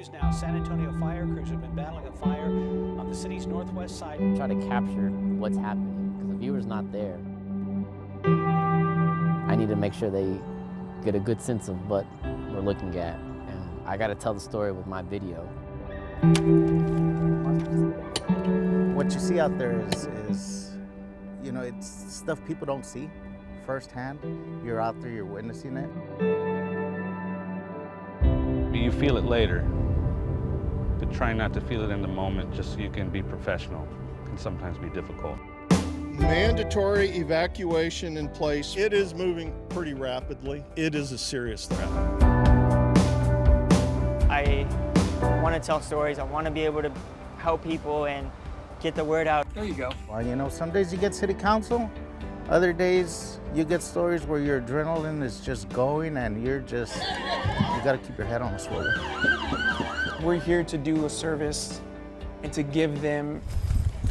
news now. San Antonio fire crews have been battling a fire on the city's northwest side. Try to capture what's happening because the viewer's not there. I need to make sure they get a good sense of what we're looking at. And I got to tell the story with my video. What you see out there is, you know, it's stuff people don't see firsthand. You're out there, you're witnessing it. You feel it later, but try not to feel it in the moment just so you can be professional. It can sometimes be difficult. Mandatory evacuation in place. It is moving pretty rapidly. It is a serious threat. I want to tell stories. I want to be able to help people and get the word out. There you go. Well, you know, some days you get city council, other days you get stories where your adrenaline is just going and you're just, you got to keep your head on a swivel. We're here to do a service and to give them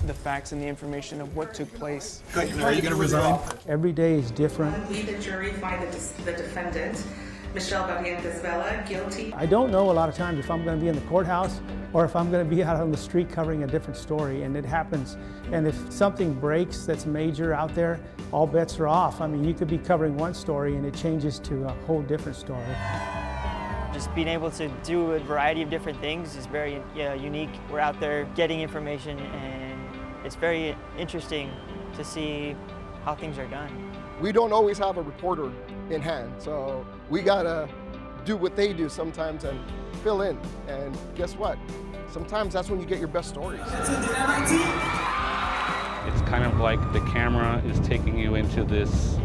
the facts and the information of what took place. Are you going to resign? Every day is different. We, the jury, find the defendant, Michelle Barrientos-Vela, guilty. I don't know a lot of times if I'm going to be in the courthouse or if I'm going to be out on the street covering a different story, and it happens. And if something breaks that's major out there, all bets are off. I mean, you could be covering one story and it changes to a whole different story. Just being able to do a variety of different things is very unique. We're out there getting information, and it's very interesting to see how things are done. We don't always have a reporter in hand, so we gotta do what they do sometimes and fill in. And guess what? Sometimes that's when you get your best stories. It's kind of like the camera is taking you into this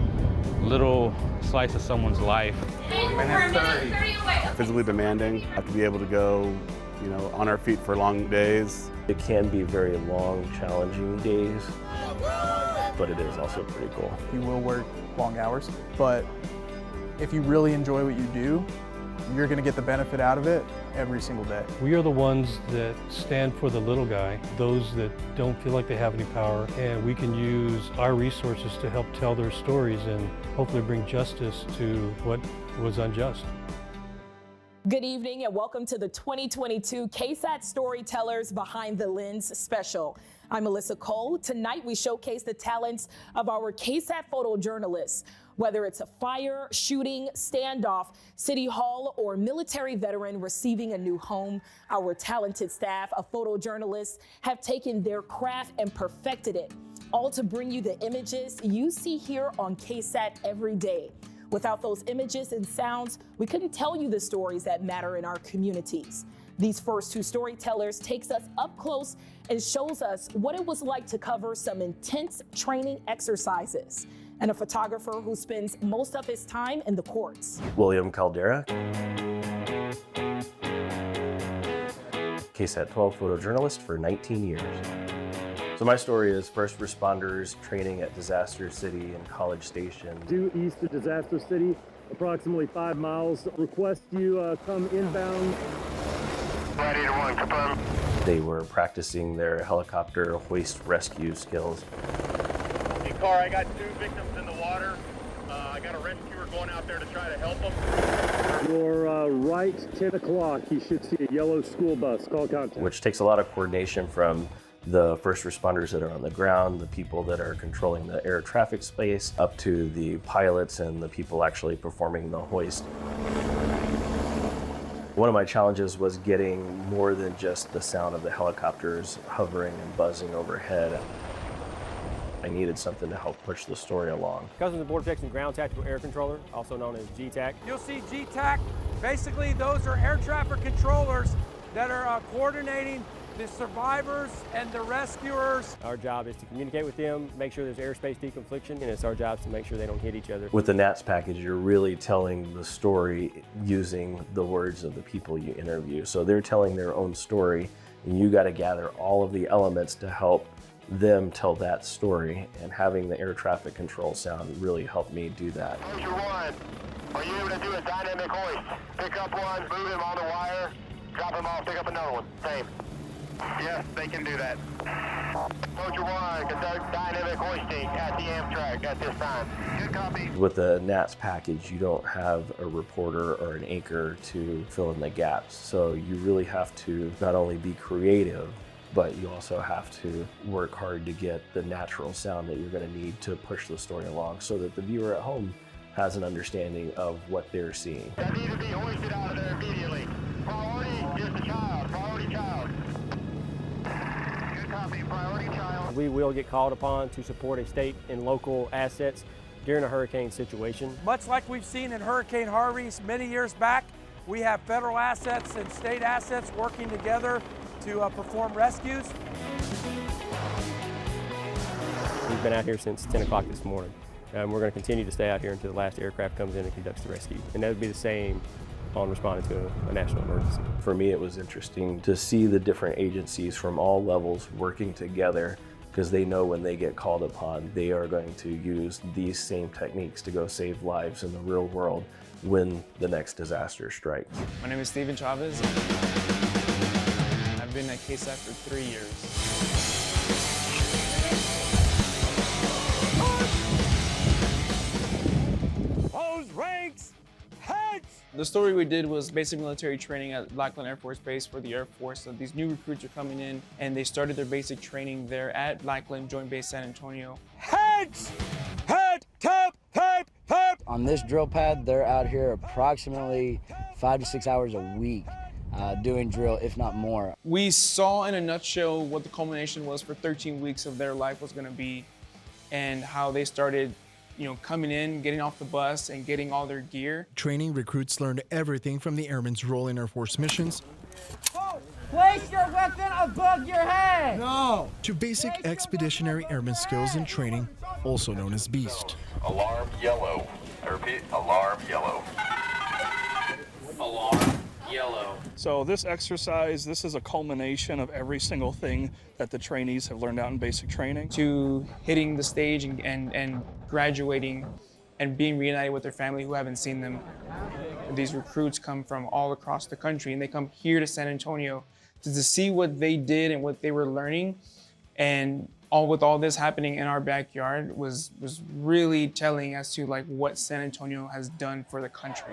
little slice of someone's life. Physically demanding, have to be able to go, you know, on our feet for long days. It can be very long, challenging days, but it is also pretty cool. You will work long hours, but if you really enjoy what you do, you're going to get the benefit out of it every single day. We are the ones that stand for the little guy, those that don't feel like they have any power, and we can use our resources to help tell their stories and hopefully bring justice to what was unjust. Good evening and welcome to the 2022 KSAT Storytellers Behind the Lens special. I'm Melissa Cole. Tonight we showcase the talents of our KSAT photojournalists. Whether it's a fire, shooting, standoff, city hall, or military veteran receiving a new home, our talented staff of photojournalists have taken their craft and perfected it, all to bring you the images you see here on KSAT every day. Without those images and sounds, we couldn't tell you the stories that matter in our communities. These first two storytellers takes us up close and shows us what it was like to cover some intense training exercises, and a photographer who spends most of his time in the courts. William Caldera, KSAT 12 photojournalist for 19 years. So my story is first responders training at Disaster City and College Station. Due east of Disaster City, approximately 5 miles. Request you come inbound. Ready to one, confirm. They were practicing their helicopter hoist rescue skills. Hey, car, I got 2 victims in the water. I got a rescuer going out there to try to help them. Your right, 10 o'clock, you should see a yellow school bus. Call contact. Which takes a lot of coordination from the first responders that are on the ground, the people that are controlling the air traffic space, up to the pilots and the people actually performing the hoist. One of my challenges was getting more than just the sound of the helicopters hovering and buzzing overhead. I needed something to help push the story along. Customs and Border Protection Ground Tactical Air Controller, also known as GTAC. You'll see GTAC. Basically, those are air traffic controllers that are coordinating the survivors and the rescuers. Our job is to communicate with them, make sure there's airspace deconfliction, and it's our job to make sure they don't hit each other. With the NATS package, you're really telling the story using the words of the people you interview. So they're telling their own story, and you got to gather all of the elements to help them tell that story, and having the air traffic control sound really helped me do that. Soldier 1, are you able to do a dynamic hoist? Pick up one, move him on the wire, drop him off, pick up another one. Same. Yes, they can do that. Soldier 1, Guard, conduct dynamic hoisting at the Amtrak at this time. Good copy. With the NATS package, you don't have a reporter or an anchor to fill in the gaps. So you really have to not only be creative, but you also have to work hard to get the natural sound that you're going to need to push the story along so that the viewer at home has an understanding of what they're seeing. That need to be hoisted out of there immediately. Priority is the child. Priority child. Good copy. Priority child. We will get called upon to support a state and local assets during a hurricane situation. Much like we've seen in Hurricane Harvey many years back, we have federal assets and state assets working together to perform rescues. We've been out here since 10 o'clock this morning. We're going to continue to stay out here until the last aircraft comes in and conducts the rescue. And that would be the same on responding to a national emergency. For me, it was interesting to see the different agencies from all levels working together because they know when they get called upon, they are going to use these same techniques to go save lives in the real world when the next disaster strikes. My name is Steven Chavez. I've been at KSAT for 3 years. Close ranks, heads! The story we did was basic military training at Lackland Air Force Base for the Air Force. So these new recruits are coming in and they started their basic training there at Lackland Joint Base San Antonio. Heads! Head, tap, tape, tape! On this drill pad, they're out here approximately 5 to 6 hours a week doing drill, if not more. We saw in a nutshell what the culmination was for 13 weeks of their life was going to be and how they started coming in, getting off the bus and getting all their gear. Training recruits learned everything from the airmen's role in Air Force missions Place your weapon above your head! No! To basic expeditionary airman skills and training, also known as BEAST. Alarm yellow. I repeat, alarm yellow. Alarm yellow. So this exercise, this is a culmination of every single thing that the trainees have learned out in basic training. To hitting the stage and graduating and being reunited with their family who haven't seen them. These recruits come from all across the country and they come here to San Antonio to see what they did and what they were learning. And with all this happening in our backyard was really telling as to what San Antonio has done for the country.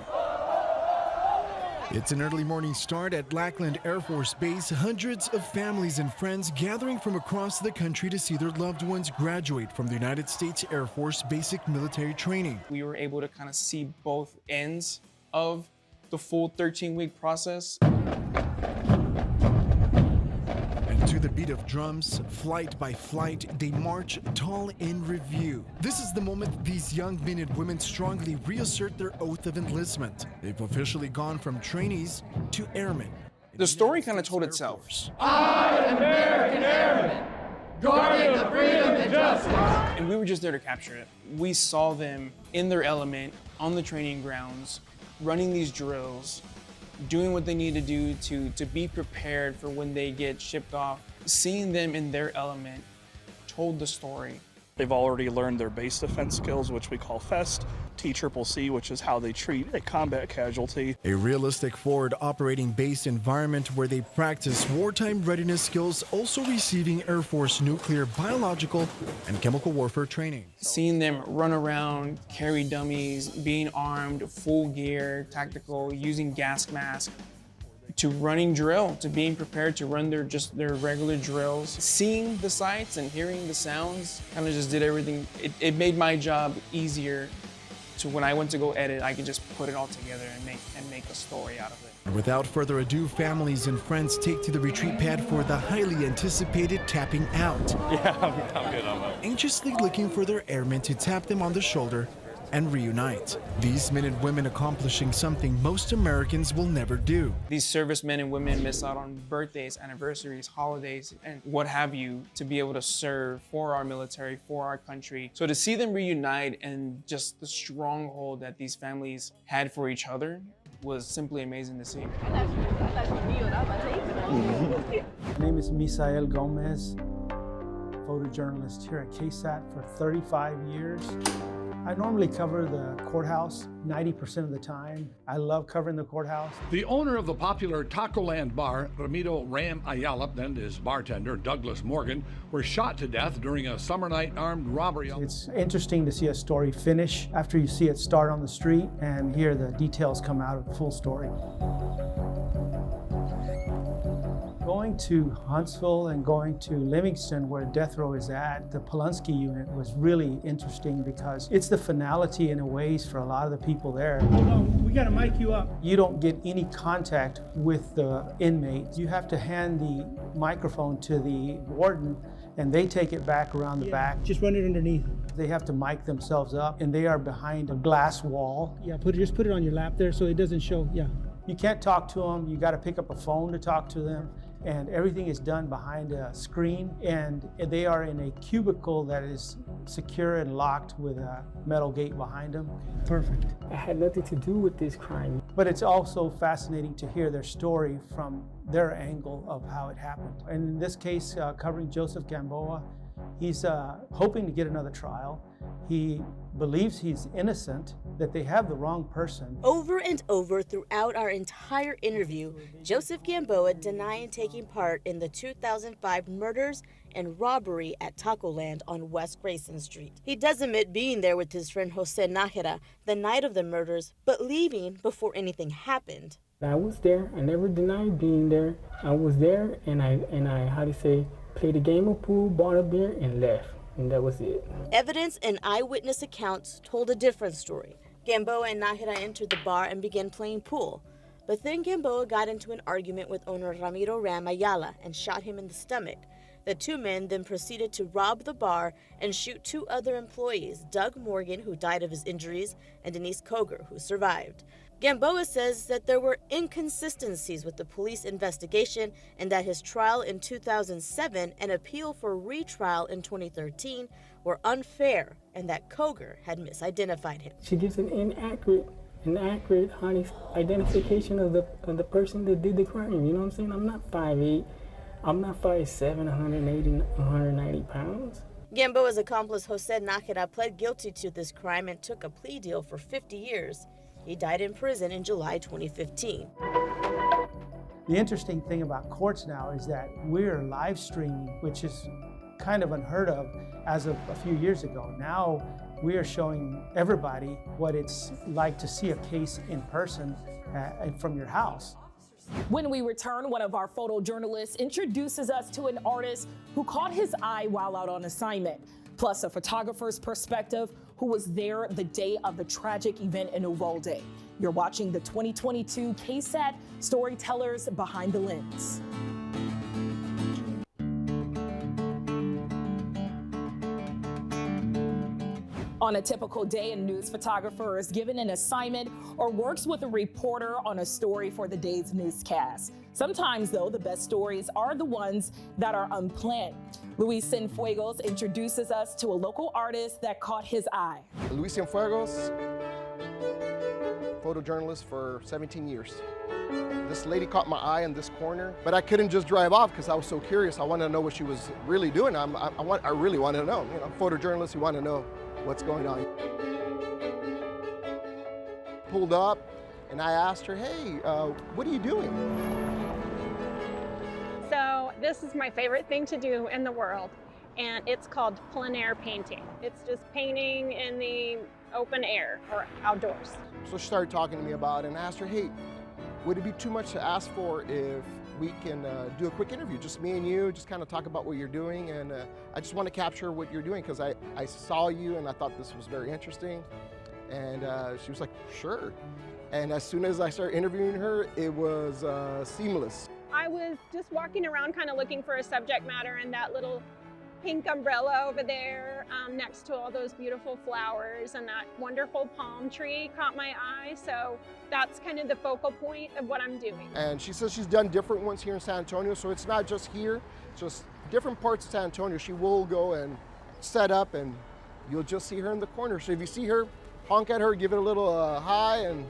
It's an early morning start at Lackland Air Force Base. Hundreds of families and friends gathering from across the country to see their loved ones graduate from the United States Air Force basic military training. We were able to kind of see both ends of the full 13-week process. And to the beat of drums, flight by flight, they march tall in review. This is the moment these young men and women strongly reassert their oath of enlistment. They've officially gone from trainees to airmen. The story kind of told itself. I, American Airman, guarding the freedom and justice. And we were just there to capture it. We saw them in their element, on the training grounds, running these drills, doing what they need to do to be prepared for when they get shipped off. Seeing them in their element told the story. They've already learned their base defense skills, which we call FEST, TCCC, which is how they treat a combat casualty. A realistic forward operating base environment where they practice wartime readiness skills, also receiving Air Force nuclear, biological, and chemical warfare training. Seeing them run around, carry dummies, being armed, full gear, tactical, using gas mask, to running drill, to being prepared to run their regular drills. Seeing the sights and hearing the sounds kind of just did everything. It made my job easier to when I went to go edit, I could just put it all together and make a story out of it. Without further ado, families and friends take to the retreat pad for the highly anticipated tapping out. Yeah, I'm good on that. Anxiously looking for their airmen to tap them on the shoulder and reunite. These men and women accomplishing something most Americans will never do. These servicemen and women miss out on birthdays, anniversaries, holidays, and what have you to be able to serve for our military, for our country. So to see them reunite and just the stronghold that these families had for each other was simply amazing to see. My name is Misael Gomez, photojournalist here at KSAT for 35 years. I normally cover the courthouse 90% of the time. I love covering the courthouse. The owner of the popular Taco Land bar, Ramiro Ram Ayala, and his bartender, Douglas Morgan, were shot to death during a summer night armed robbery. It's interesting to see a story finish after you see it start on the street and hear the details come out of the full story. Going to Huntsville and going to Livingston, where death row is at, the Polunsky unit was really interesting because it's the finality in a ways for a lot of the people there. Hold on, we gotta mic you up. You don't get any contact with the inmates. You have to hand the microphone to the warden and they take it back around the back. Just run it underneath. They have to mic themselves up and they are behind a glass wall. Yeah, just put it on your lap there so it doesn't show, yeah. You can't talk to them, you gotta pick up a phone to talk to them. And everything is done behind a screen, and they are in a cubicle that is secure and locked with a metal gate behind them. Perfect. I had nothing to do with this crime. But it's also fascinating to hear their story from their angle of how it happened. And in this case, covering Joseph Gamboa, he's hoping to get another trial. He believes he's innocent, that they have the wrong person. Over and over throughout our entire interview, Joseph Gamboa denied taking part in the 2005 murders and robbery at Taco Land on West Grayson Street. He does admit being there with his friend Jose Nájera the night of the murders, but leaving before anything happened. I was there. I never denied being there. I was there and I played a game of pool, bought a beer, and left. And that was it. Evidence and eyewitness accounts told a different story. Gamboa and Nájera entered the bar and began playing pool. But then Gamboa got into an argument with owner Ramiro Ram Ayala and shot him in the stomach. The two men then proceeded to rob the bar and shoot two other employees, Doug Morgan, who died of his injuries, and Denise Koger, who survived. Gamboa says that there were inconsistencies with the police investigation and that his trial in 2007 and appeal for retrial in 2013 were unfair and that Koger had misidentified him. She gives an inaccurate, honest identification of the person that did the crime. You know what I'm saying? I'm not 5'8". I'm not 5'7", 190 pounds. Gamboa's accomplice Jose Nájera pled guilty to this crime and took a plea deal for 50 years. He died in prison in July 2015. The interesting thing about courts now is that we're live streaming, which is kind of unheard of as of a few years ago. Now we are showing everybody what it's like to see a case in person from your house. When we return, one of our photojournalists introduces us to an artist who caught his eye while out on assignment, plus a photographer's perspective who was there the day of the tragic event in Uvalde. You're watching the 2022 KSAT Storytellers Behind the Lens. On a typical day, a news photographer is given an assignment or works with a reporter on a story for the day's newscast. Sometimes, though, the best stories are the ones that are unplanned. Luis Cienfuegos introduces us to a local artist that caught his eye. Luis Cienfuegos, photojournalist for 17 years. This lady caught my eye in this corner, but I couldn't just drive off because I was so curious. I wanted to know what she was really doing. I really wanted to know. You know, photojournalists, you want to know what's going on. Pulled up and I asked her, hey, what are you doing? So this is my favorite thing to do in the world, and it's called plein air painting. It's just painting in the open air or outdoors. So she started talking to me about it and I asked her, hey, would it be too much to ask for if we can do a quick interview, just me and you, just kind of talk about what you're doing, and I just want to capture what you're doing because I saw you and I thought this was very interesting. And she was like, sure. And as soon as I started interviewing her, it was seamless. I was just walking around kind of looking for a subject matter, and that little pink umbrella over there next to all those beautiful flowers and that wonderful palm tree caught my eye. So that's kind of the focal point of what I'm doing. And she says she's done different ones here in San Antonio. So it's not just here, it's just different parts of San Antonio. She will go and set up and you'll just see her in the corner. So if you see her, honk at her, give it a little hi and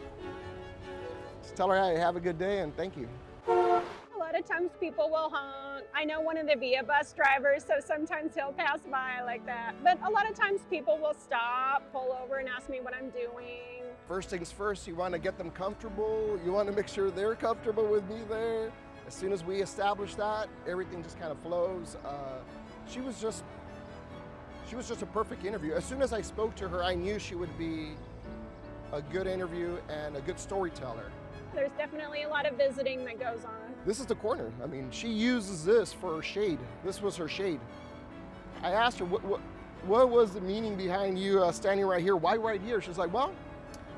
just tell her, hey, have a good day and thank you. A lot of of times people will honk. I know one of the VIA bus drivers, so sometimes he'll pass by like that. But a lot of times people will stop, pull over and ask me what I'm doing. First things first, you want to get them comfortable. You want to make sure they're comfortable with me there. As soon as we establish that, everything just kind of flows. She was just a perfect interview. As soon as I spoke to her, I knew she would be a good interview and a good storyteller. There's definitely a lot of visiting that goes on. This is the corner. I mean, she uses this for her shade. This was her shade. I asked her, what was the meaning behind you standing right here? Why right here? She's like, well,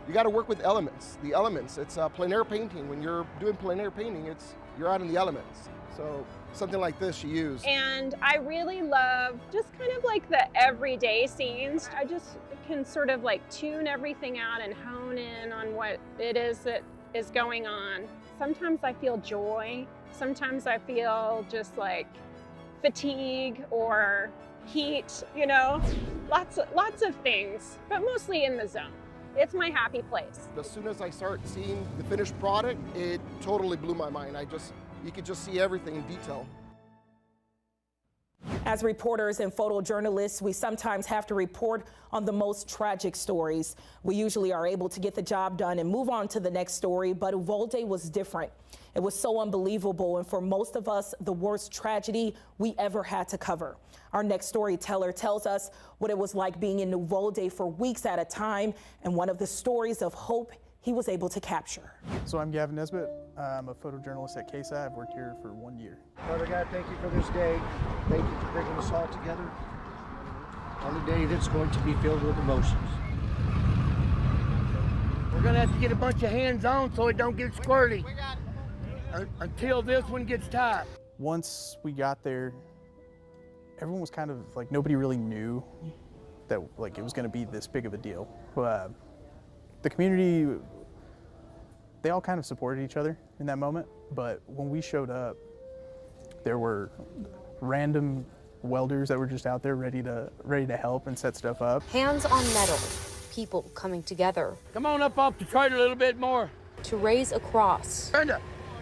you got to work with elements. The elements, it's plein air painting. When you're doing plein air painting, you're out in the elements. So something like this she used. And I really love just kind of like the everyday scenes. I just can sort of like tune everything out and hone in on what it is that is going on. Sometimes I feel joy. Sometimes I feel just like fatigue or heat, you know, lots of things, but mostly in the zone. It's my happy place. As soon as I start seeing the finished product, it totally blew my mind. You could just see everything in detail. As reporters and photojournalists, we sometimes have to report on the most tragic stories. We usually are able to get the job done and move on to the next story, but Uvalde was different. It was so unbelievable, and for most of us, the worst tragedy we ever had to cover. Our next storyteller tells us what it was like being in Uvalde for weeks at a time, and one of the stories of hope he was able to capture. So I'm Gavin Nesbitt. I'm a photojournalist at KSAT. I've worked here for 1 year. Father God, thank you for this day. Thank you for bringing us all together on a day that's going to be filled with emotions. We're going to have to get a bunch of hands on so it don't get squirty until this one gets tight. Once we got there, everyone was kind of like, nobody really knew that like it was going to be this big of a deal. The community, they all kind of supported each other in that moment, but when we showed up, there were random welders that were just out there ready to help and set stuff up. Hands on metal, people coming together. Come on up off the trailer a little bit more. To raise a cross.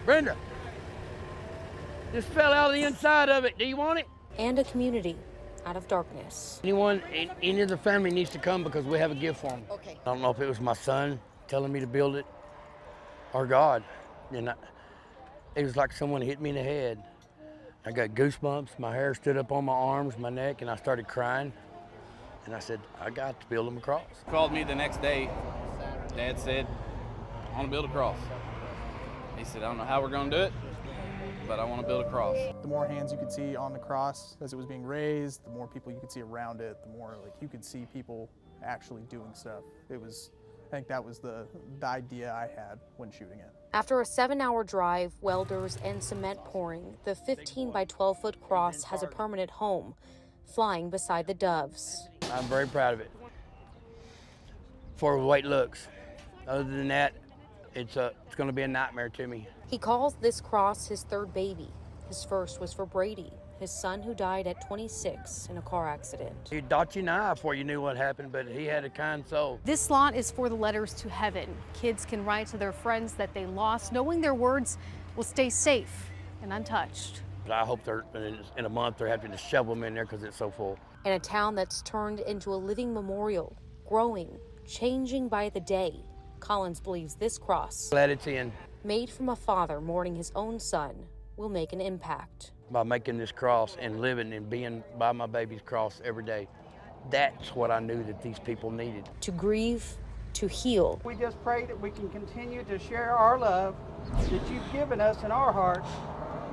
Brenda, this fell out of the inside of it. Do you want it? And a community out of darkness. Anyone, any of the family needs to come because we have a gift for them. Okay. I don't know if it was my son telling me to build it or God. And it was like someone hit me in the head. I got goosebumps, my hair stood up on my arms, my neck, and I started crying. And I said, I got to build them a cross. Called me the next day. Dad said, I want to build a cross. He said, I don't know how we're going to do it, but I want to build a cross. The more hands you could see on the cross as it was being raised, the more people you could see around it, the more like you could see people actually doing stuff. I think that was the idea I had when shooting it. After a 7-hour drive, welders, and cement pouring, the 15 by 12 foot cross has a permanent home, flying beside the doves. I'm very proud of it for the way it looks. Other than that, it's going to be a nightmare to me. He calls this cross his third baby. His first was for Brady, his son who died at 26 in a car accident. He'd dot you an eye before you knew what happened, but he had a kind soul. This slot is for the letters to heaven. Kids can write to their friends that they lost, knowing their words will stay safe and untouched. But I hope in a month they're having to shovel them in there because it's so full. In a town that's turned into a living memorial, growing, changing by the day, Collins believes this cross, Glad it's in. made from a father mourning his own son, will make an impact. By making this cross and living and being by my baby's cross every day, that's what I knew that these people needed. To grieve, to heal. We just pray that we can continue to share our love that you've given us in our hearts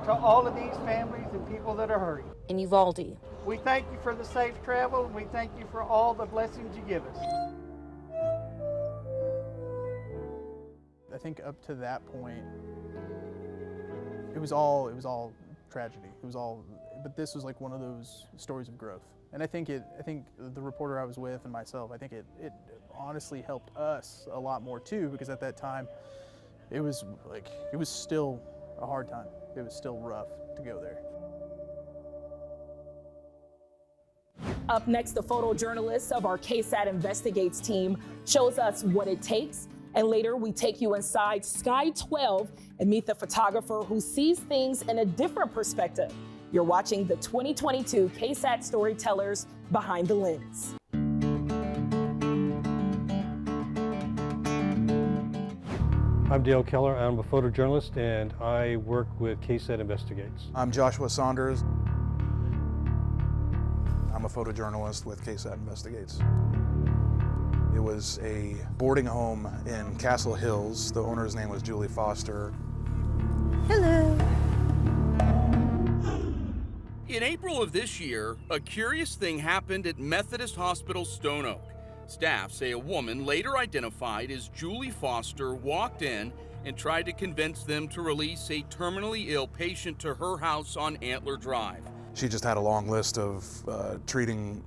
to all of these families and people that are hurting. In Uvalde. We thank you for the safe travel, and we thank you for all the blessings you give us. I think up to that point, it was all tragedy. But this was like one of those stories of growth. And I think the reporter I was with and myself, I think it honestly helped us a lot more too, because at that time, it was still a hard time. It was still rough to go there. Up next, the photojournalist of our KSAT Investigates team shows us what it takes And later, we take you inside Sky 12 and meet the photographer who sees things in a different perspective. You're watching the 2022 KSAT Storytellers Behind the Lens. I'm Dale Keller. I'm a photojournalist and I work with KSAT Investigates. I'm Joshua Saunders. I'm a photojournalist with KSAT Investigates. It was a boarding home in Castle Hills. The owner's name was Julie Foster. Hello. In April of this year, a curious thing happened at Methodist Hospital Stone Oak. Staff say a woman later identified as Julie Foster walked in and tried to convince them to release a terminally ill patient to her house on Antler Drive. She just had a long list of treating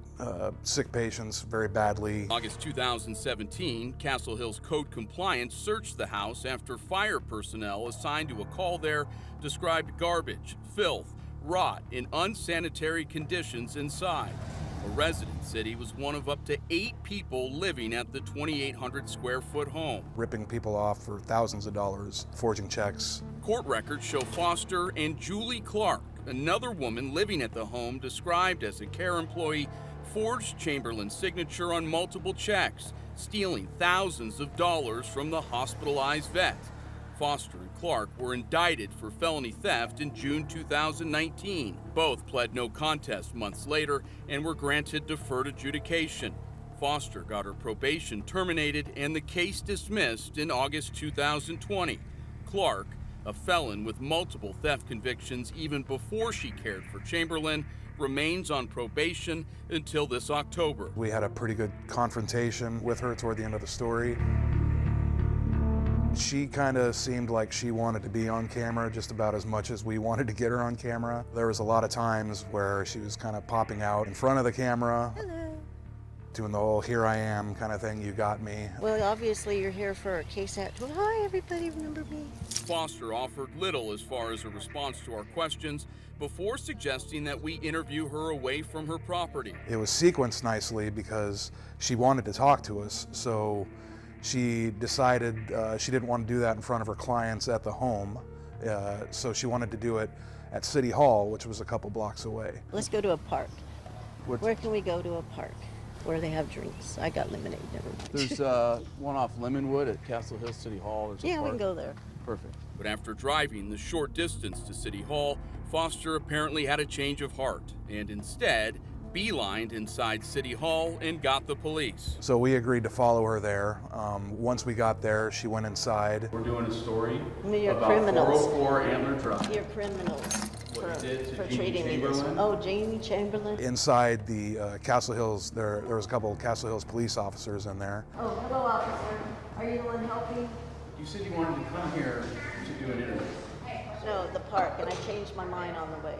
sick patients very badly. August 2017, Castle Hills Code Compliance searched the house after fire personnel assigned to a call there described garbage, filth, rot, and unsanitary conditions inside. A resident said he was one of up to 8 people living at the 2,800 square foot home. Ripping people off for thousands of dollars, forging checks. Court records show Foster and Julie Clark, another woman living at the home described as a care employee, forged Chamberlain's signature on multiple checks, stealing thousands of dollars from the hospitalized vet. Foster and Clark were indicted for felony theft in June 2019. Both pled no contest months later and were granted deferred adjudication. Foster got her probation terminated and the case dismissed in August 2020. Clark, a felon with multiple theft convictions even before she cared for Chamberlain, remains on probation until this October. We had a pretty good confrontation with her toward the end of the story. She kind of seemed like she wanted to be on camera just about as much as we wanted to get her on camera. There was a lot of times where she was kind of popping out in front of the camera. Hello. Doing the whole here I am kind of thing, you got me. Well, obviously you're here for a KSAT. Well, hi, everybody, remember me? Foster offered little as far as a response to our questions before suggesting that we interview her away from her property. It was sequenced nicely because she wanted to talk to us, so she decided she didn't want to do that in front of her clients at the home, so she wanted to do it at City Hall, which was a couple blocks away. Let's go to a park. Where can we go to a park where they have drinks? I got lemonade, never mind. There's one off Lemonwood at Castle Hills City Hall. There's a Yeah, we park. can go there. Perfect. But after driving the short distance to City Hall, Foster apparently had a change of heart and instead beelined inside City Hall and got the police. So we agreed to follow her there. Once we got there, she went inside. We're doing a story You're about criminals. 404 Antler Drive. You're criminals What you did to for Jamie treating me this way. Chamberlain. Oh, Jamie Chamberlain. Inside the Castle Hills, there was a couple of Castle Hills police officers in there. Oh, hello, officer. Are you the one helping? You said you wanted to come here to do an interview. No, the park, and I changed my mind on the way.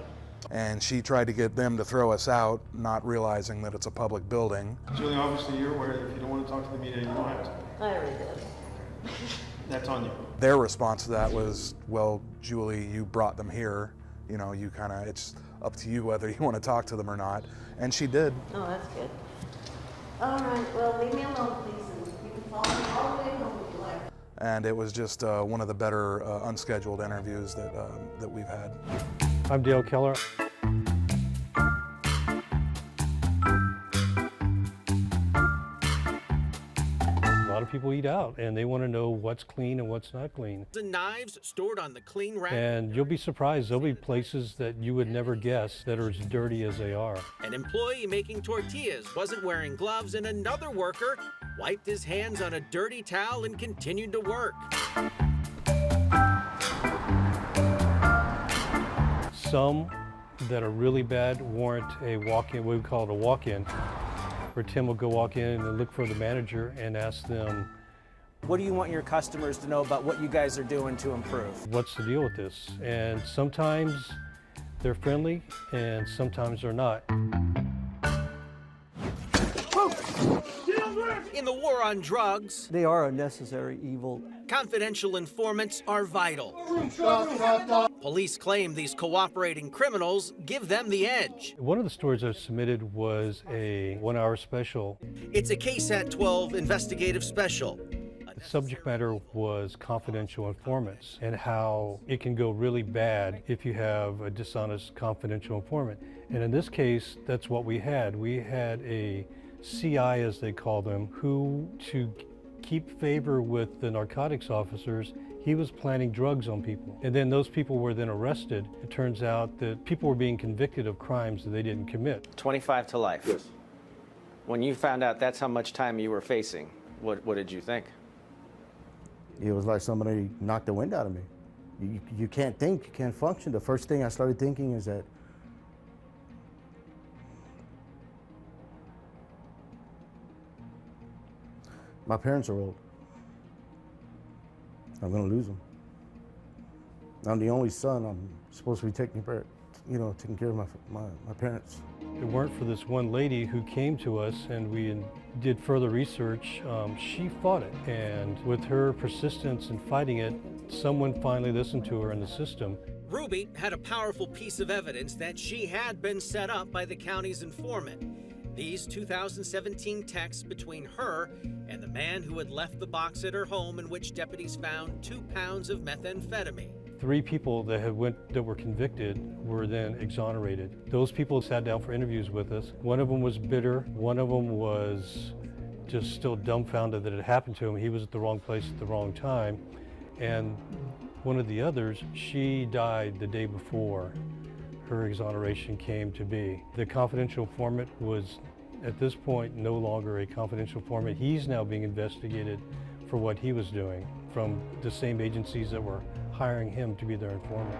And she tried to get them to throw us out, not realizing that it's a public building. Julie, obviously you're aware that if you don't want to talk to the media, you don't have to. I already did. That's on you. Their response to that was, well, Julie, you brought them here. You know, it's up to you whether you want to talk to them or not. And she did. Oh, that's good. All right, well, leave me alone, please, and you can follow me all the way home if you like. And it was just one of the better unscheduled interviews that we've had. I'm Dale Keller. A lot of people eat out and they want to know what's clean and what's not clean. The knives stored on the clean rack. And you'll be surprised, there'll be places that you would never guess that are as dirty as they are. An employee making tortillas wasn't wearing gloves, and another worker wiped his hands on a dirty towel and continued to work. Some that are really bad warrant a walk-in, what we call it a walk-in, where Tim will go walk in and look for the manager and ask them, what do you want your customers to know about what you guys are doing to improve? what's the deal with this? And sometimes they're friendly and sometimes they're not. In the war on drugs, they are a necessary evil. Confidential informants are vital. Police claim these cooperating criminals give them the edge. One of the stories I submitted was a 1-hour special. It's a KSAT 12 investigative special. subject matter was confidential informants and how it can go really bad if you have a dishonest confidential informant. And in this case, that's what we had. We had a CI, as they call them, who, to keep favor with the narcotics officers, he was planting drugs on people. And then those people were then arrested. It turns out that people were being convicted of crimes that they didn't commit. 25 to life. Yes. When you found out that's how much time you were facing, what did you think? It was like somebody knocked the wind out of me. You can't think, you can't function. The first thing I started thinking is that my parents are old. I'm gonna lose them. I'm the only son. I'm supposed to be taking care of my parents. If it weren't for this one lady who came to us and we did further research, she fought it. And with her persistence in fighting it, someone finally listened to her in the system. Ruby had a powerful piece of evidence that she had been set up by the county's informant. These 2017 texts between her and the man who had left the box at her home in which deputies found 2 pounds of methamphetamine. 3 people that were convicted were then exonerated. Those people sat down for interviews with us. One of them was bitter. One of them was just still dumbfounded that it happened to him. He was at the wrong place at the wrong time. And one of the others, she died the day before her exoneration came to be. The confidential informant was, at this point, no longer a confidential informant. He's now being investigated for what he was doing from the same agencies that were hiring him to be their informant.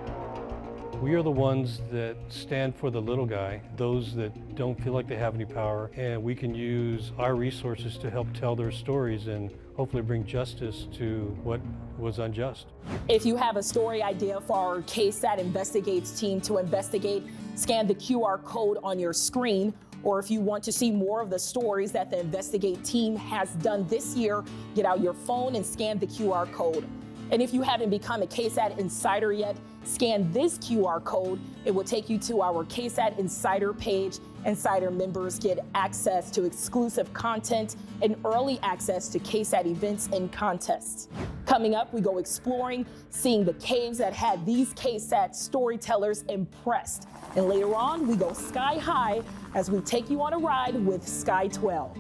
We are the ones that stand for the little guy, those that don't feel like they have any power, and we can use our resources to help tell their stories and hopefully bring justice to what was unjust. If you have a story idea for our KSAT Investigates team to investigate, scan the QR code on your screen. Or if you want to see more of the stories that the Investigate team has done this year, get out your phone and scan the QR code. And if you haven't become a KSAT Insider yet, scan this QR code. It will take you to our KSAT Insider page. Insider members get access to exclusive content and early access to KSAT events and contests. Coming up, we go exploring, seeing the caves that had these KSAT storytellers impressed. And later on, we go sky high as we take you on a ride with Sky 12.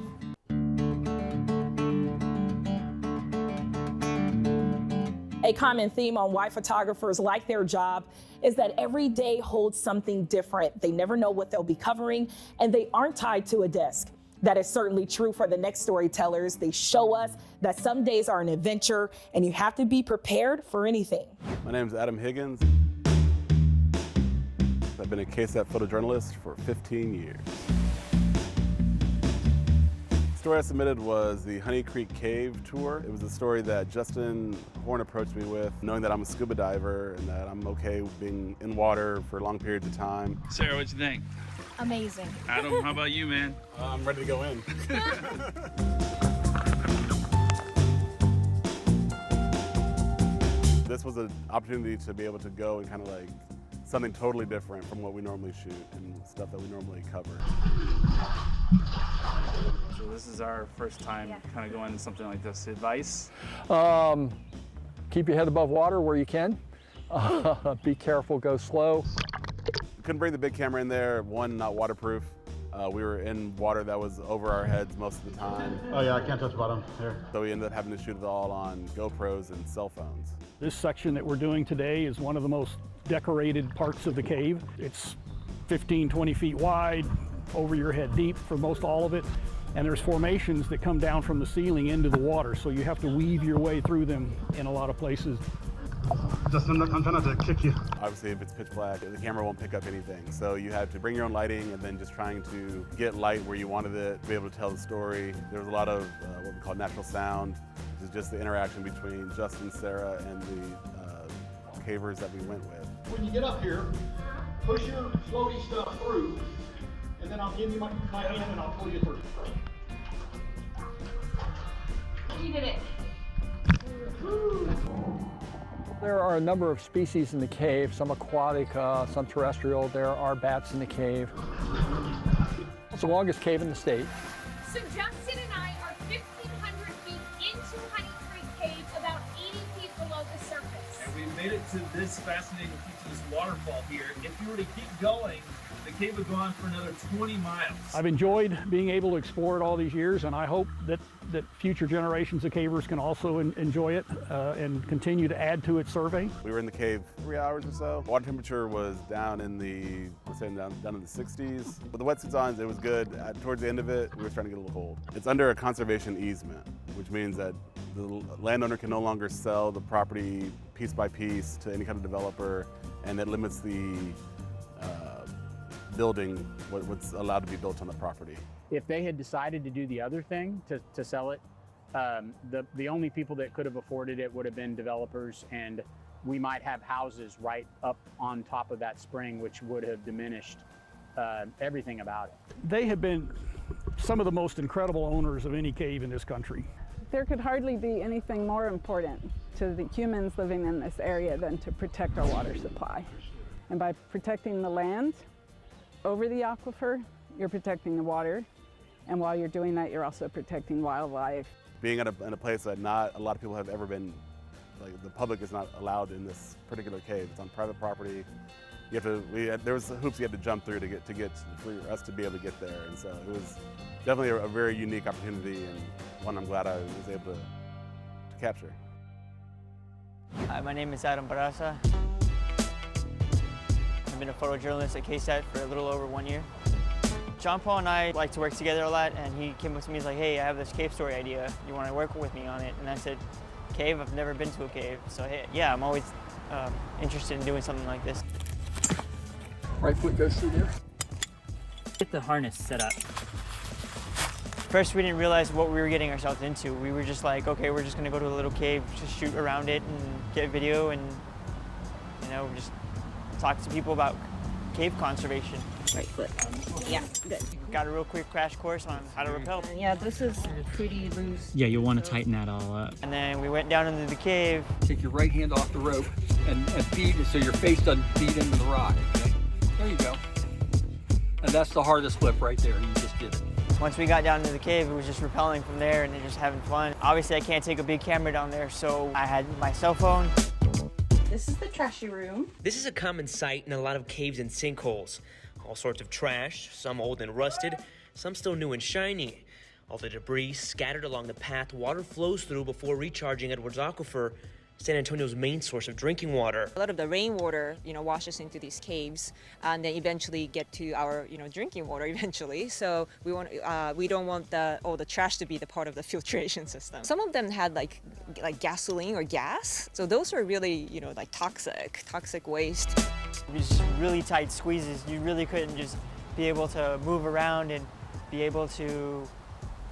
A common theme on why photographers like their job is that every day holds something different. They never know what they'll be covering, and they aren't tied to a desk. That is certainly true for the next storytellers. They show us that some days are an adventure, and you have to be prepared for anything. My name is Adam Higgins. I've been a KSAT photojournalist for 15 years. The story I submitted was the Honey Creek Cave tour. It was a story that Justin Horn approached me with, knowing that I'm a scuba diver and that I'm okay with being in water for long periods of time. Sarah, what you think? Amazing. Adam, how about you, man? I'm ready to go in. This was an opportunity to be able to go and kind of like something totally different from what we normally shoot and stuff that we normally cover. So this is our first time kind of going into something like this. Advice? Keep your head above water where you can. Be careful, go slow. We couldn't bring the big camera in there. One, not waterproof. We were in water that was over our heads most of the time. Oh yeah, I can't touch the bottom here. So we ended up having to shoot it all on GoPros and cell phones. This section that we're doing today is one of the most decorated parts of the cave. It's 15, 20 feet wide, over your head deep for most all of it. And there's formations that come down from the ceiling into the water, so you have to weave your way through them in a lot of places. Justin, I'm trying not to kick you. Obviously, if it's pitch black, the camera won't pick up anything. So you had to bring your own lighting and then just trying to get light where you wanted it, to be able to tell the story. There was a lot of what we call natural sound, which is just the interaction between Justin, Sarah, and the cavers that we went with. When you get up here, push your floaty stuff through, and then I'll give you my hand and I'll pull you through. You did it. There are a number of species in the cave, some aquatic, some terrestrial. There are bats in the cave. It's the longest cave in the state. So Justin and I are 1,500 feet into Honey Creek made it to this fascinating piece of this waterfall here. If you were to keep going, the cave would go on for another 20 miles. I've enjoyed being able to explore it all these years, and I hope that future generations of cavers can also enjoy it and continue to add to its survey. We were in the cave 3 hours or so. Water temperature was down in the, down in the 60s. With the wetsuits on, it was good. Towards the end of it, we were starting to get a little cold. It's under a conservation easement, which means that the landowner can no longer sell the property piece by piece to any kind of developer, and it limits the building, what's allowed to be built on the property. If they had decided to do the other thing, to sell it, the only people that could have afforded it would have been developers, and we might have houses right up on top of that spring, which would have diminished everything about it. They have been some of the most incredible owners of any cave in this country. There could hardly be anything more important to the humans living in this area than to protect our water supply. And by protecting the land over the aquifer, you're protecting the water. And while you're doing that, you're also protecting wildlife. Being in a place that not a lot of people have ever been, like the public is not allowed in this particular cave. It's on private property. You have to, there was hoops you had to jump through to get for us to be able to get there. And so it was definitely a very unique opportunity, and one I'm glad I was able to capture. Hi, my name is Adam Barraza. I've been a photojournalist at KSAT for a little over 1 year. John Paul and I like to work together a lot, and he came up to me and was like, hey, I have this cave story idea. You want to work with me on it? And I said, cave? I've never been to a cave. So hey, yeah, I'm always interested in doing something like this. Right foot goes through there. Get the harness set up. First, we didn't realize what we were getting ourselves into. We were just like, okay, we're just gonna go to a little cave, just shoot around it and get video and, you know, just talk to people about cave conservation. Right foot. Yeah, good. Got a real quick crash course on how to rappel. Yeah, this is pretty loose. Yeah, you'll want to tighten that all up. And then we went down into the cave. Take your right hand off the rope and feed it so your face doesn't feed into the rock. Okay? There you go. And that's the hardest flip right there. You just did it. Once we got down into the cave, it was just rappelling from there and then just having fun. Obviously, I can't take a big camera down there, so I had my cell phone. This is the trashy room. This is a common sight in a lot of caves and sinkholes. All sorts of trash, some old and rusted, some still new and shiny. All the debris scattered along the path water flows through before recharging Edwards Aquifer, San Antonio's main source of drinking water. A lot of the rainwater, washes into these caves, and then eventually get to our, drinking water eventually. So we don't want all the trash to be the part of the filtration system. Some of them had like gasoline or gas. So those are really, like toxic waste. Just really tight squeezes. You really couldn't just be able to move around and be able to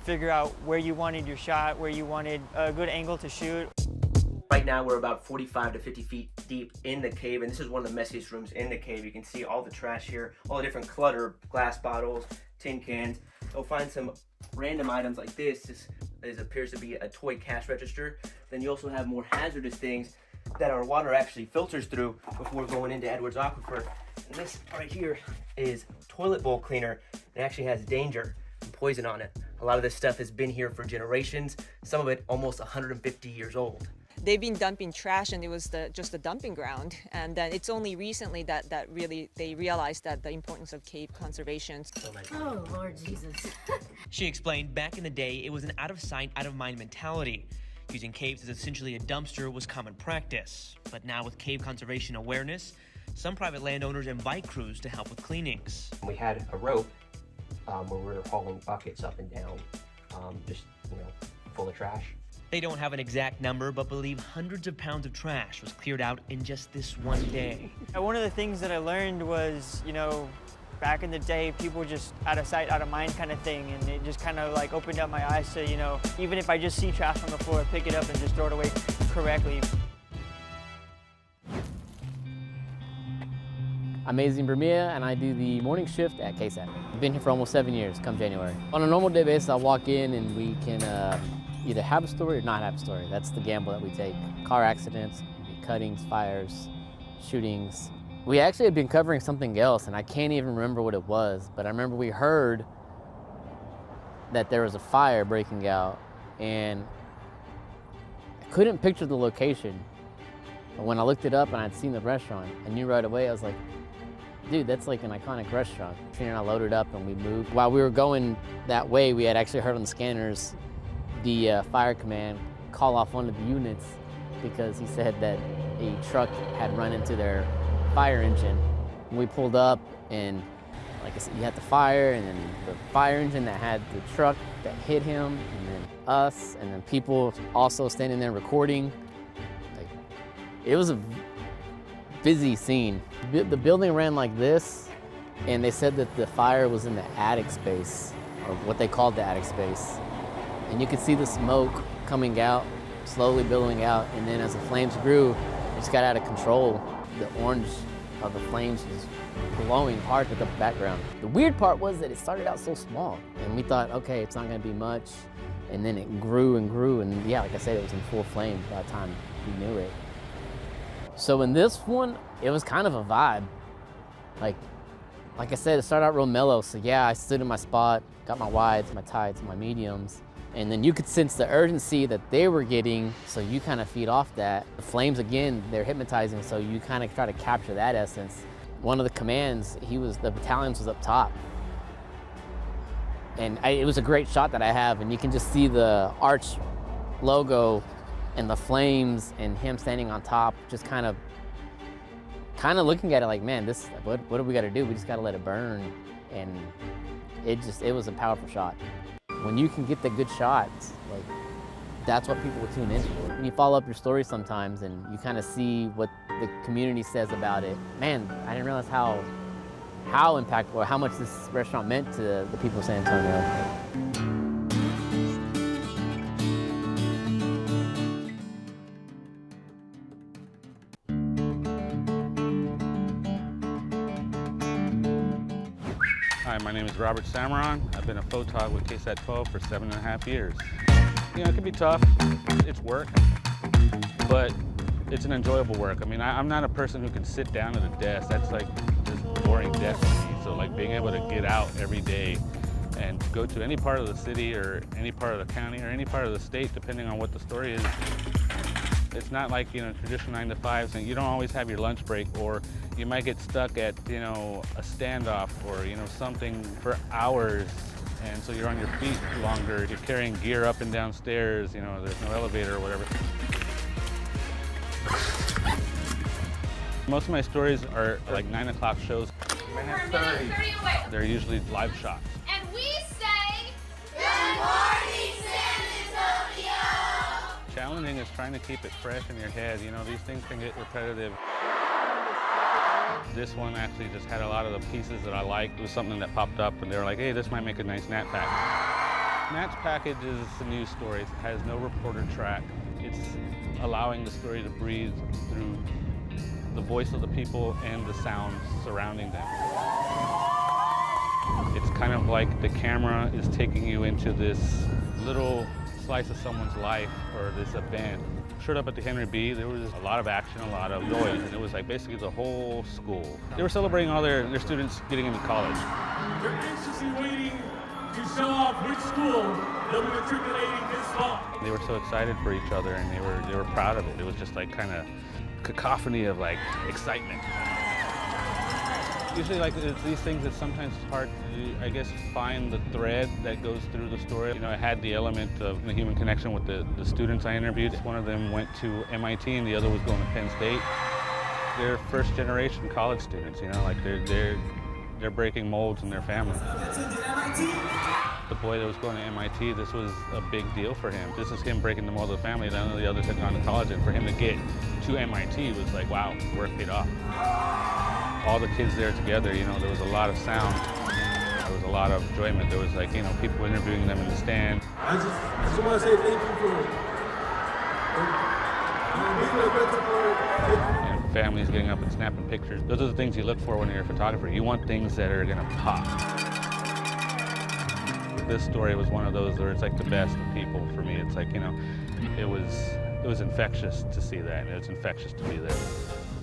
figure out where you wanted your shot, where you wanted a good angle to shoot. Right now we're about 45 to 50 feet deep in the cave, and this is one of the messiest rooms in the cave. You can see all the trash here, all the different clutter, glass bottles, tin cans. You'll find some random items like this. This appears to be a toy cash register. Then you also have more hazardous things that our water actually filters through before going into Edwards Aquifer. And this right here is toilet bowl cleaner. It actually has danger and poison on it. A lot of this stuff has been here for generations, some of it almost 150 years old. They've been dumping trash, and it was just a dumping ground. And then it's only recently that really they realized that the importance of cave conservation. Oh, Lord Jesus. She explained back in the day, it was an out of sight, out of mind mentality. Using caves as essentially a dumpster was common practice. But now with cave conservation awareness, some private landowners invite crews to help with cleanings. We had a rope where we were hauling buckets up and down, just full of trash. They don't have an exact number, but believe hundreds of pounds of trash was cleared out in just this one day. One of the things that I learned was, back in the day, people just out of sight, out of mind kind of thing, and it just kind of like opened up my eyes to, even if I just see trash on the floor, pick it up and just throw it away correctly. I'm Amazing Bermia, and I do the morning shift at KSAT. I've been here for almost 7 years, come January. On a normal day basis, I'll walk in and we can either have a story or not have a story. That's the gamble that we take. Car accidents, cuttings, fires, shootings. We actually had been covering something else, and I can't even remember what it was, but I remember we heard that there was a fire breaking out, and I couldn't picture the location, But when I looked it up and I'd seen the restaurant, I knew right away. I was like, dude, that's like an iconic restaurant. Trina and I loaded up and we moved. While we were going that way, we had actually heard on the scanners the fire command call off one of the units because he said that a truck had run into their fire engine. We pulled up and, like I said, you had the fire and then the fire engine that had the truck that hit him, and then us, and then people also standing there recording. Like, it was a busy scene. The building ran like this, and they said that the fire was in the attic space, or what they called the attic space. And you could see the smoke coming out, slowly billowing out, and then as the flames grew, it just got out of control. The orange of the flames was glowing hard to the background. The weird part was that it started out so small, and we thought, okay, it's not gonna be much, and then it grew and grew, and yeah, like I said, it was in full flame by the time we knew it. So in this one, it was kind of a vibe. Like I said, it started out real mellow, so yeah, I stood in my spot, got my wides, my tights, my mediums, and then you could sense the urgency that they were getting, so you kind of feed off that. The flames, again, they're hypnotizing, so you kind of try to capture that essence. One of the commands, the battalions was up top. And it was a great shot that I have, and you can just see the Arch logo and the flames and him standing on top, just kind of looking at it like, man, what do we gotta do? We just gotta let it burn. And it was a powerful shot. When you can get the good shots, like, that's what people will tune in for. When you follow up your story sometimes and you kind of see what the community says about it, man, I didn't realize how impactful or how much this restaurant meant to the people of San Antonio. Hi, my name is Robert Samaron. I've been a photog with KSAT 12 for 7.5 years. You know, it can be tough. It's work, but it's an enjoyable work. I mean, I'm not a person who can sit down at a desk. That's like just boring desk for me. So like being able to get out every day and go to any part of the city or any part of the county or any part of the state, depending on what the story is. It's not like, you know, traditional 9 to 5s, and you don't always have your lunch break, or you might get stuck at, you know, a standoff or, you know, something for hours, and so you're on your feet longer. You're carrying gear up and down stairs, you know, there's no elevator or whatever. Most of my stories are like 9 o'clock shows. They're usually live shots. And we say, good morning, San Antonio! Challenging is trying to keep it fresh in your head. You know, these things can get repetitive. This one actually just had a lot of the pieces that I liked. It was something that popped up and they were like, hey, this might make a nice Nat package. Nat's package is a news story. It has no reporter track. It's allowing the story to breathe through the voice of the people and the sounds surrounding them. It's kind of like the camera is taking you into this little slice of someone's life or this event. Showed up at the Henry B, there was a lot of action, a lot of noise, and it was like basically the whole school. They were celebrating all their students getting into college. They're anxiously waiting to show off which school they'll be matriculating this fall. They were so excited for each other and they were proud of it. It was just like kind of cacophony of like excitement. Usually like it's these things that sometimes it's hard to, I guess, find the thread that goes through the story. You know, I had the element of the human connection with the students I interviewed. One of them went to MIT and the other was going to Penn State. They're first generation college students, you know, like they're breaking molds in their family. The boy that was going to MIT, this was a big deal for him. This is him breaking the mold of the family. None of the others had gone to college, and for him to get to MIT was like, wow, work paid off. All the kids there together, you know, there was a lot of sound. There was a lot of enjoyment. There was like, you know, people interviewing them in the stand. I just want to say thank you for being a principal. And families getting up and snapping pictures. Those are the things you look for when you're a photographer. You want things that are gonna pop. This story was one of those where it's like the best of people for me. It's like, you know, it was infectious to see that, and it was infectious to be there.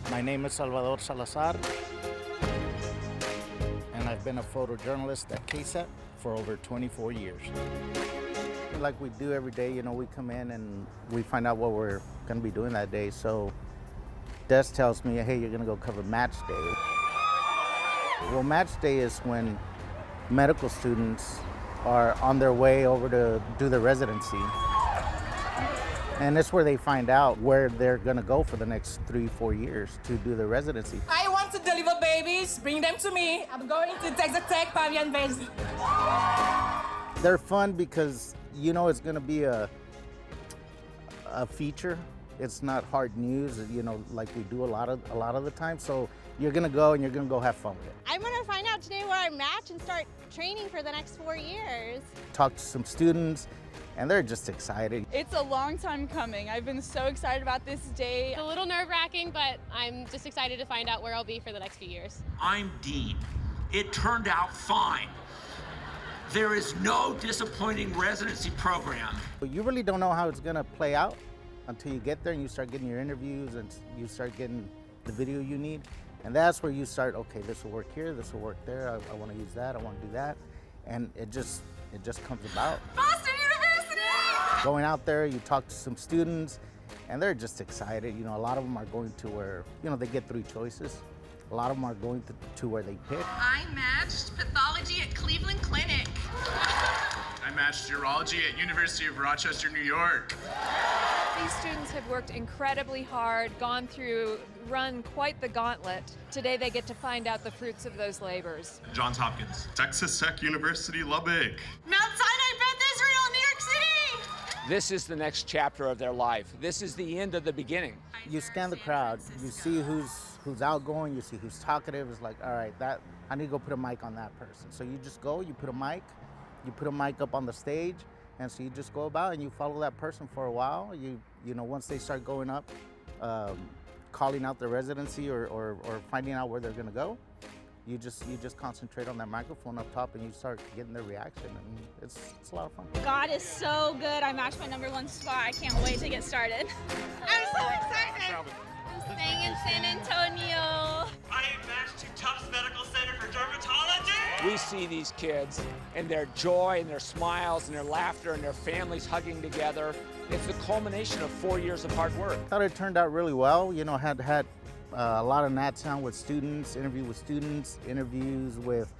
My name is Salvador Salazar, and I've been a photojournalist at KSAT for over 24 years. Like we do every day, you know, we come in and we find out what we're going to be doing that day. So desk tells me, hey, you're gonna go cover match day. Well, match day is when medical students are on their way over to do their residency. And it's where they find out where they're gonna go for the next 3-4 years to do their residency. I want to deliver babies, bring them to me. I'm going to Texas Tech, Pavian Base. They're fun because you know it's gonna be a feature. It's not hard news, you know, like we do a lot of the time. So you're gonna go and you're gonna go have fun with it. I'm gonna find out today where I match and start training for the next 4 years. Talk to some students, and they're just excited. It's a long time coming. I've been so excited about this day. It's a little nerve-wracking, but I'm just excited to find out where I'll be for the next few years. I'm Dean. It turned out fine. There is no disappointing residency program. But you really don't know how it's gonna play out until you get there and you start getting your interviews and you start getting the video you need. And that's where you start, okay, this will work here, this will work there, I wanna use that, I wanna do that. And it just comes about. Boston University! Going out there, you talk to some students, and they're just excited. You know, a lot of them are going to where, you know, they get 3 choices. A lot of them are going to where they pick. I matched pathology at Cleveland Clinic. I matched urology at University of Rochester, New York. These students have worked incredibly hard, run quite the gauntlet. Today they get to find out the fruits of those labors. Johns Hopkins. Texas Tech University, Lubbock. Mount Sinai, Beth Israel, New York City! This is the next chapter of their life. This is the end of the beginning. You scan the crowd, you see who's outgoing, you see who's talkative. It's like, all right, I need to go put a mic on that person. So you just go, you put a mic up on the stage, and so you just go about and you follow that person for a while. You know, once they start going up, calling out their residency or finding out where they're gonna go, you just concentrate on that microphone up top and you start getting their reaction, and it's a lot of fun. God is so good. I matched my #1 spot. I can't wait to get started. I'm so excited. I'm staying in San Antonio. I am matched to Tufts Medical Center for Dermatology. We see these kids and their joy and their smiles and their laughter and their families hugging together. It's the culmination of 4 years of hard work. I thought it turned out really well. You know, had a lot of nat sound with students, interviews with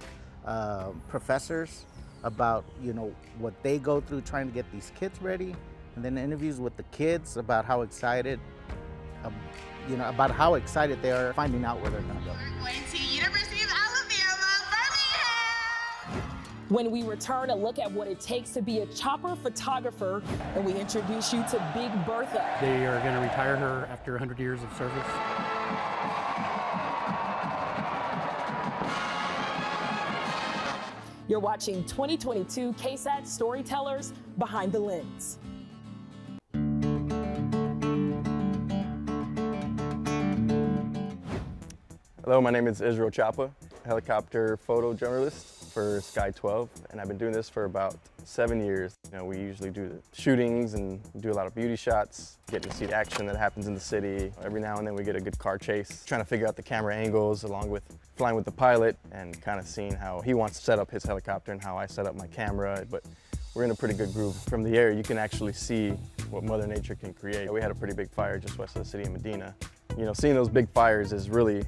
professors about, you know, what they go through trying to get these kids ready, and then interviews with the kids about how excited, they are finding out where they're gonna go. We're going to University of Alabama, Birmingham. When we return, a look at what it takes to be a chopper photographer, and we introduce you to Big Bertha. They are going to retire her after 100 years of service. You're watching 2022 KSAT Storytellers Behind the Lens. Hello, my name is Israel Chapa, helicopter photojournalist for Sky 12, and I've been doing this for about 7 years. You know, we usually do the shootings and do a lot of beauty shots, getting to see the action that happens in the city. Every now and then we get a good car chase, trying to figure out the camera angles along with flying with the pilot and kind of seeing how he wants to set up his helicopter and how I set up my camera. But we're in a pretty good groove. From the air, you can actually see what Mother Nature can create. We had a pretty big fire just west of the city of Medina. You know, seeing those big fires is really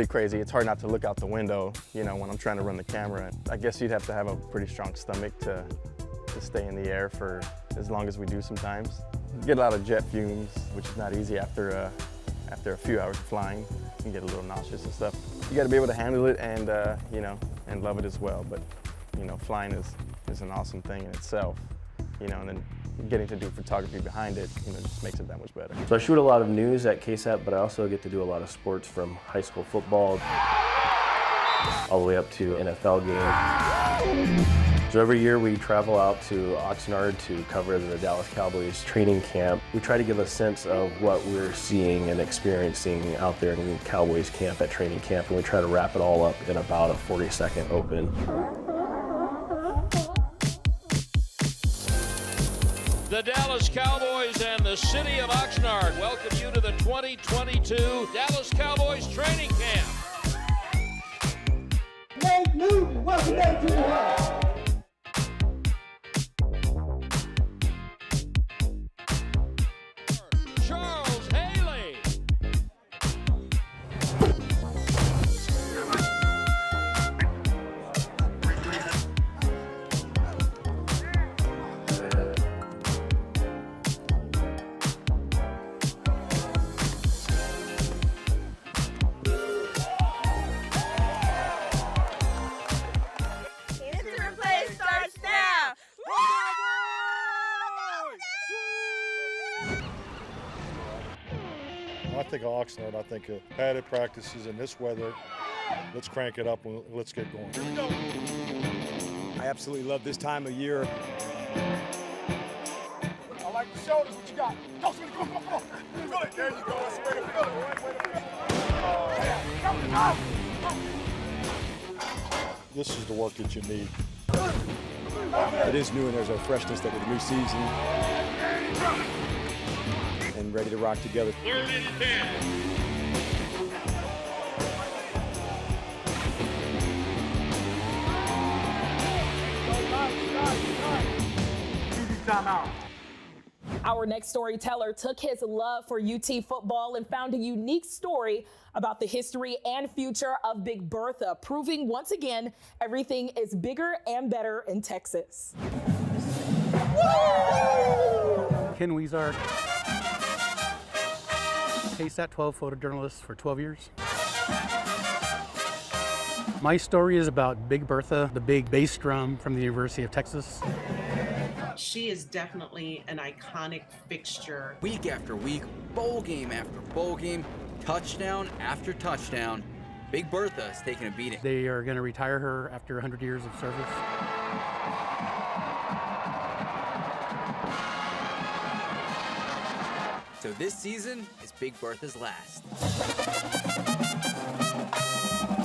crazy. It's hard not to look out the window, you know, when I'm trying to run the camera. I guess you'd have to have a pretty strong stomach to stay in the air for as long as we do sometimes. Get a lot of jet fumes, which is not easy after a few hours of flying. You can get a little nauseous and stuff. You got to be able to handle it and, you know, and love it as well. But, you know, flying is an awesome thing in itself, you know, and then getting to do photography behind it, you know, just makes it that much better. So I shoot a lot of news at KSAT, but I also get to do a lot of sports, from high school football all the way up to NFL games. So every year we travel out to Oxnard to cover the Dallas Cowboys training camp. We try to give a sense of what we're seeing and experiencing out there in Cowboys camp at training camp, and we try to wrap it all up in about a 40-second open. The Dallas Cowboys and the city of Oxnard welcome you to the 2022 Dallas Cowboys training camp. Nate Newton, welcome back to the house. Charles Haley. When I think of Oxnard, I think of padded practices in this weather. Let's crank it up and let's get going. Here we go. I absolutely love this time of year. I like the shoulders. What you got? Go, Smitty, come on. Feel it. There you go. That's way to feel it. Way to feel it. This is the work that you need. It is new, and there's a freshness that with the new season and ready to rock together. 3rd and 10. Timeout. Our next storyteller took his love for UT football and found a unique story about the history and future of Big Bertha, proving once again everything is bigger and better in Texas. Ken Weezard, KSAT 12 photojournalist for 12 years. My story is about Big Bertha, the big bass drum from the University of Texas. She is definitely an iconic fixture. Week after week, bowl game after bowl game, touchdown after touchdown, Big Bertha is taking a beating. They are going to retire her after 100 years of service. So this season is Big Bertha's last.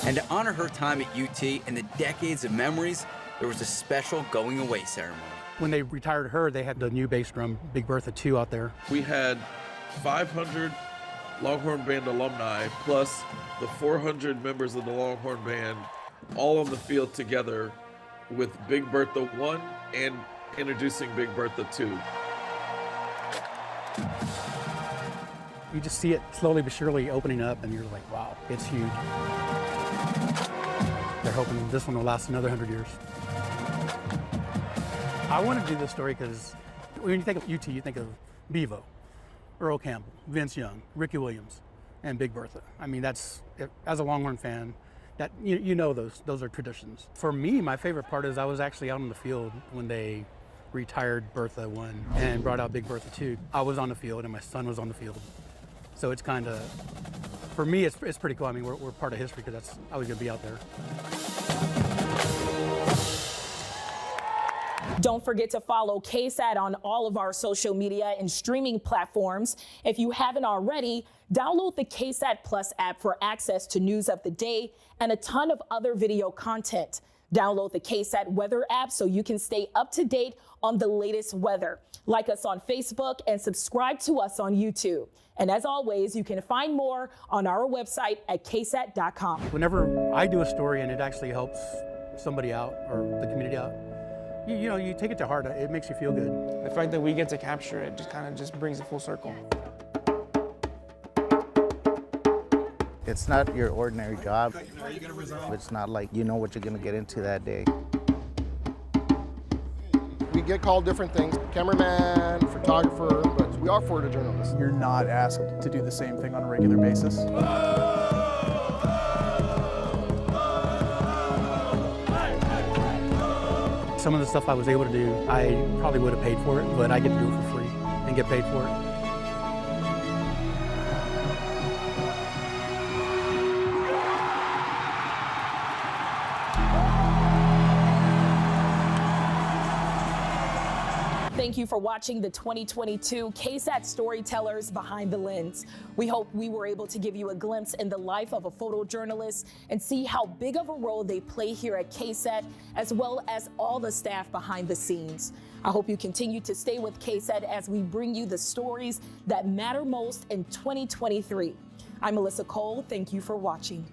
And to honor her time at UT and the decades of memories, there was a special going away ceremony. When they retired her, they had the new bass drum, Big Bertha 2, out there. We had 500 Longhorn Band alumni plus the 400 members of the Longhorn Band all on the field together with Big Bertha 1 and introducing Big Bertha 2. You just see it slowly but surely opening up, and you're like, wow, it's huge. They're hoping this one will last another 100 years. I want to do this story because when you think of UT, you think of Bevo, Earl Campbell, Vince Young, Ricky Williams, and Big Bertha. I mean, that's, as a Longhorn fan, that you know those are traditions. For me, my favorite part is I was actually out on the field when they retired Bertha 1 and brought out Big Bertha 2. I was on the field and my son was on the field. So it's kind of, for me, it's pretty cool. I mean, we're part of history because I was going to be out there. Don't forget to follow KSAT on all of our social media and streaming platforms. If you haven't already, download the KSAT Plus app for access to news of the day and a ton of other video content. Download the KSAT weather app so you can stay up to date on the latest weather. Like us on Facebook and subscribe to us on YouTube. And as always, you can find more on our website at ksat.com. Whenever I do a story and it actually helps somebody out or the community out, you know, you take it to heart. It makes you feel good. The fact that we get to capture it just brings it full circle. It's not your ordinary job. It's not like you know what you're going to get into that day. We get called different things, cameraman, photographer, but we are photojournalists. You're not asked to do the same thing on a regular basis. Some of the stuff I was able to do, I probably would have paid for it, but I get to do it for free and get paid for it. Thank you for watching the 2022 KSAT Storytellers Behind the Lens. We hope we were able to give you a glimpse in the life of a photojournalist and see how big of a role they play here at KSAT, as well as all the staff behind the scenes. I hope you continue to stay with KSAT as we bring you the stories that matter most in 2023. I'm Melissa Cole. Thank you for watching.